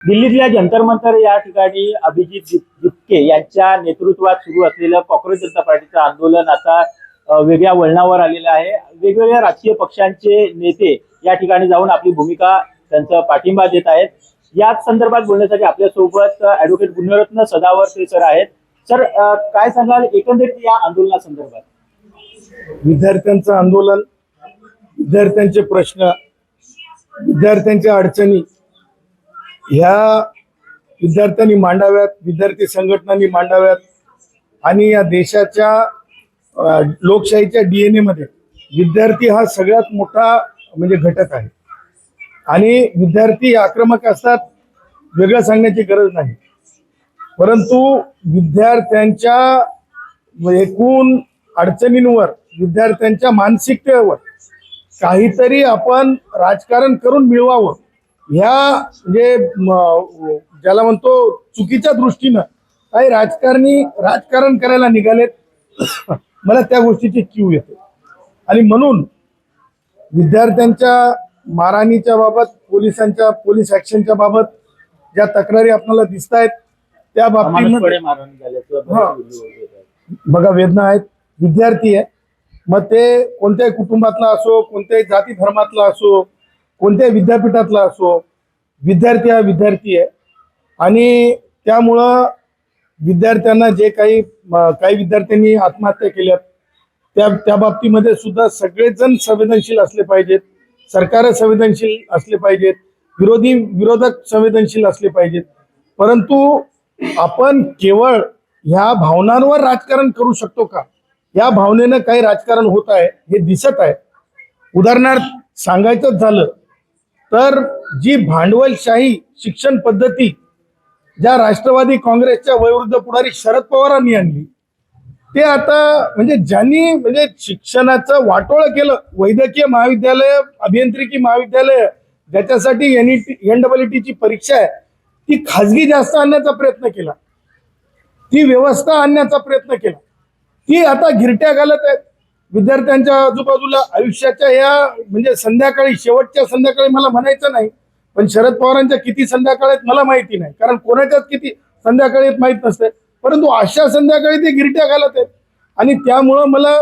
दिल्लीतल्या जंतर मंतर या ठिकाणी अभिजित जितके यांच्या नेतृत्वात सुरू असलेलं काँग्रेस जनता पार्टीचं आंदोलन आता वेगळ्या वळणावर आलेलं आहे। वेगवेगळ्या राजकीय पक्षांचे नेते या ठिकाणी जाऊन आपली भूमिका त्यांचा पाठिंबा देत आहेत। याच संदर्भात बोलण्यासाठी आपल्यासोबत ॲडव्होकेट गुणरत्न सदावर्ते सर आहेत। सर, काय सांगाल एकंदरीत या आंदोलनासंदर्भात? विद्यार्थ्यांचं आंदोलन, विद्यार्थ्यांचे प्रश्न, विद्यार्थ्यांच्या अडचणी ह्या विद्यार्थ्यांनी मांडाव्यात, विद्यार्थी संघटनांनी मांडाव्यात आणि या देशाच्या लोकशाहीच्या DNA मध्ये विद्यार्थी हा सगळ्यात मोठा म्हणजे घटक आहे आणि विद्यार्थी आक्रमक असतात, वेगळं सांगण्याची गरज नाही। परंतु विद्यार्थ्यांच्या एकूण अडचणींवर, विद्यार्थ्यांच्या मानसिकतेवर काहीतरी आपण राजकारण करून मिळवावं, ह्या म्हणजे ज्याला म्हणतो चुकीच्या दृष्टीनं काही राजकारण करायला निघालेत। मला त्या गोष्टीची कीव येते आणि म्हणून विद्यार्थ्यांच्या मारहाणीच्या बाबत, पोलीस ऍक्शनच्या बाबत ज्या तक्रारी आपल्याला दिसत आहेत त्या बाबतीमध्ये बघा, वेदना आहेत, विद्यार्थी आहे, मग ते कोणत्याही कुटुंबातला असो, कोणत्याही जाती धर्मातला असो, कोणत्याही विद्यापीठातला असो, विद्यार्थी हा विद्यार्थी आहे आणि त्यामुळं विद्यार्थ्यांना जे काही विद्यार्थ्यांनी आत्महत्या केल्यात त्या बाबतीमध्ये सुद्धा सगळेजण संवेदनशील असले पाहिजेत, सरकार संवेदनशील असले पाहिजेत, विरोधक संवेदनशील असले पाहिजेत। परंतु आपण केवळ ह्या भावनांवर राजकारण करू शकतो का? या भावनेनं काही राजकारण होत आहे हे दिसत आहे। उदाहरणार्थ सांगायचं झालं तर जी भांडवलशाही शिक्षण पद्धती ज्या राष्ट्रवादी काँग्रेसच्या वयोवृद्ध पुढारी शरद पवारांनी आणली, ते आता म्हणजे ज्यांनी म्हणजे शिक्षणाचं वाटोळं केलं, वैद्यकीय महाविद्यालय, अभियांत्रिकी महाविद्यालय ज्याच्यासाठी NEET ची परीक्षा आहे ती खाजगी जास्त आणण्याचा प्रयत्न केला, ती व्यवस्था आणण्याचा प्रयत्न केला, ती आता गिरट्या घालत आहेत विद्यार्थ्यांच्या आजूबाजूला। आयुष्याच्या या म्हणजे संध्याकाळी, शेवटच्या संध्याकाळी मला म्हणायचं नाही, पण शरद पवारांच्या किती संध्याकाळ आहेत मला माहिती नाही, कारण कोणाच्याच किती संध्याकाळी आहेत माहित नसते, परंतु अशा संध्याकाळी ते गिरट्या घालत आहेत। आणि त्यामुळं मला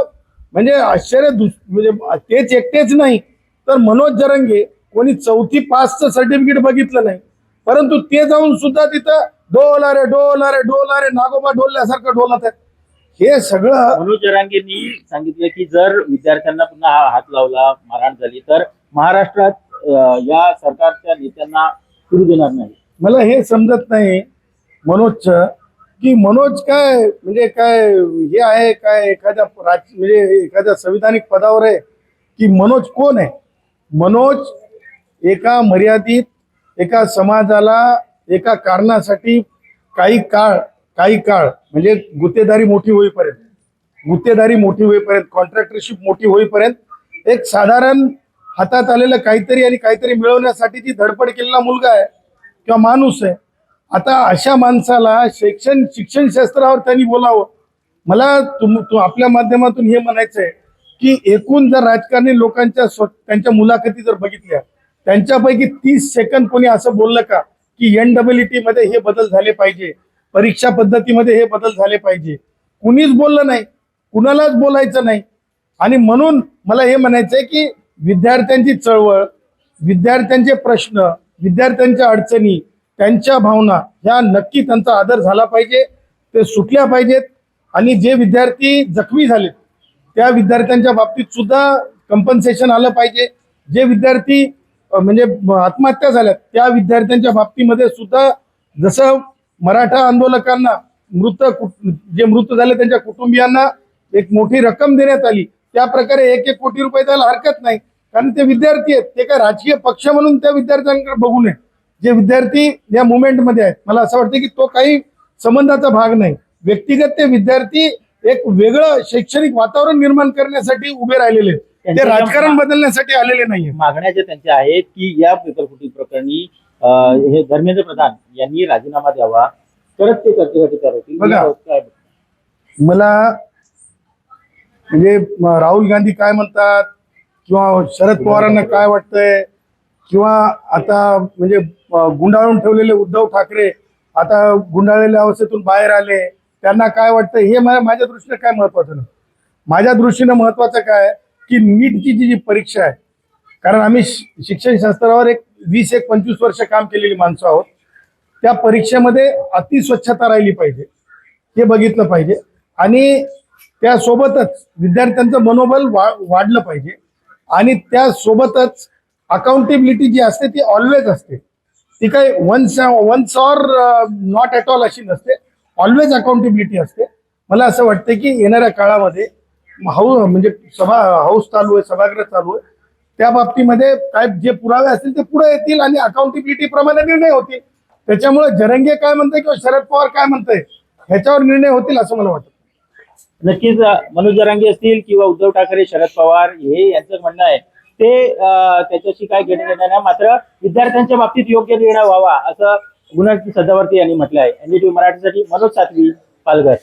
म्हणजे आश्चर्य, म्हणजे तेच एकटेच नाही तर मनोज जरंगे, कोणी 4थी पासचं सर्टिफिकेट बघितलं नाही, परंतु ते जाऊन सुद्धा तिथं डोलारे डोलारे डोलारे नागोबा डोलल्यासारखं डोलत आहेत। हे सगळं मनोज जरांगेंनी सांगितलं की जर विद्यार्थ्यांना पुन्हा हात लावला, मारहाण झाली तर महाराष्ट्रात या सरकारच्या नेत्यांना फिरू देणार नाही। मला हे समजत नाही मनोजचं, की मनोज काय म्हणजे काय हे आहे, काय एखाद्या म्हणजे एखाद्या संविधानिक पदावर आहे, की मनोज कोण आहे? मनोज एका मर्यादित, एका समाजाला एका कारणासाठी काही काळ म्हणजे गुत्तेदारी मोठी होईपर्यंत, कॉन्ट्रॅक्टरशिप मोठी होईपर्यंत एक साधारण हातात आलेलं काहीतरी मिळवण्यासाठी ती धडपड केलेला मुलगा आहे किंवा माणूस आहे। आता अशा माणसाला शिक्षण शास्त्रावर त्यांनी बोलावं। मला आपल्या माध्यमातून हे म्हणायचं आहे की एकूण जर राजकारणी लोकांच्या त्यांच्या मुलाखती जर बघितल्या, त्यांच्यापैकी 30 सेकंद कोणी असं बोललं का की NEET मध्ये हे बदल झाले पाहिजे, परीक्षा पद्धतीमध्ये हे बदल झाले पाहिजे? कुणीच बोललं नाही, कुणालाच बोलायचं नाही। आणि म्हणून मला हे म्हणायचंय की विद्यार्थ्यांची चळवळ, विद्यार्थ्यांचे प्रश्न, विद्यार्थ्यांच्या अडचणी, त्यांच्या भावना ह्या नक्की त्यांचा आदर झाला पाहिजे, ते सुटल्या पाहिजेत। आणि जे विद्यार्थी जखमी झालेत त्या विद्यार्थ्यांच्या बाबतीत सुद्धा कंपन्सेशन आलं पाहिजे। जे विद्यार्थी म्हणजे आत्महत्या झाल्यात त्या विद्यार्थ्यांच्या बाबतीमध्ये सुद्धा जसं मराठा आंदोलकांना जे मृत झाले त्यांच्या कुटुंबियांना एक मोठी रक्कम देण्यात आली, त्या प्रकारे 1-1 कोटी रुपये द्यायला हरकत नाही, कारण ते विद्यार्थी आहेत। ते काय राजकीय पक्ष म्हणून त्या विद्यार्थ्यांकडे बघू नये। जे विद्यार्थी या मुवमेंटमध्ये आहेत, मला असं वाटतं की तो काही संबंधाचा भाग नाही, व्यक्तिगत ते विद्यार्थी एक वेगळं शैक्षणिक वातावरण निर्माण करण्यासाठी उभे राहिलेले, ते राजकारण बदलण्यासाठी आलेले नाहीये। मागण्या ज्या त्यांच्या आहेत की या पेपरफुटी प्रकरणी हे धर्मेंद्र प्रधान यांनी राजीनामा द्यावा, तरच ते चर्चेसाठी तयार होतील। बघा, मला म्हणजे राहुल गांधी काय म्हणतात किंवा शरद पवारांना काय वाटतंय किंवा आता म्हणजे गुंडाळून ठेवलेले उद्धव ठाकरे आता गुंडाळलेल्या अवस्थेतून बाहेर आले, त्यांना काय वाटतं हे माझ्या दृष्टीने काय महत्वाचं नाही. माझ्या दृष्टीने महत्वाचं काय आहे की नीटची जी परीक्षा आहे, कारण आम्ही शिक्षण शास्त्रावर एक 20-25 वर्ष काम केलेली माणसं आहोत, त्या परीक्षेमध्ये अतिस्वच्छता राहिली पाहिजे हे बघितलं पाहिजे आणि त्यासोबतच विद्यार्थ्यांचं मनोबल वाढलं पाहिजे आणि त्यासोबतच अकाउंटेबिलिटी जी असते ती ऑलवेज असते. ती काही once or not at all अशी नसते, ऑलवेज अकाउंटेबिलिटी असते. मला असं वाटतं की येणाऱ्या काळामध्ये म्हणजे हाऊस चालू आहे, सभागृह चालू आहे, त्या बाबतीमध्ये काय जे पुरावे असतील ते पुढे येतील आणि अकाउंटेबिलिटी प्रमाणे निर्णय होतील. त्याच्यामुळे जरंगे काय म्हणताय किंवा शरद पवार काय म्हणताय ह्याच्यावर निर्णय होतील असं मला वाटतं. नक्कीच मनोज जरांगे असतील किंवा उद्धव ठाकरे, शरद पवार हे यांचं म्हणणं आहे ते त्याच्याशी काय घेणं देणं नाही, मात्र विद्यार्थ्यांच्या बाबतीत योग्य निर्णय व्हावा असं गुणवंत सदावर्ती यांनी म्हटलं आहे. एनडीटीव्ही मराठीसाठी मनोज सातवी, पालघर.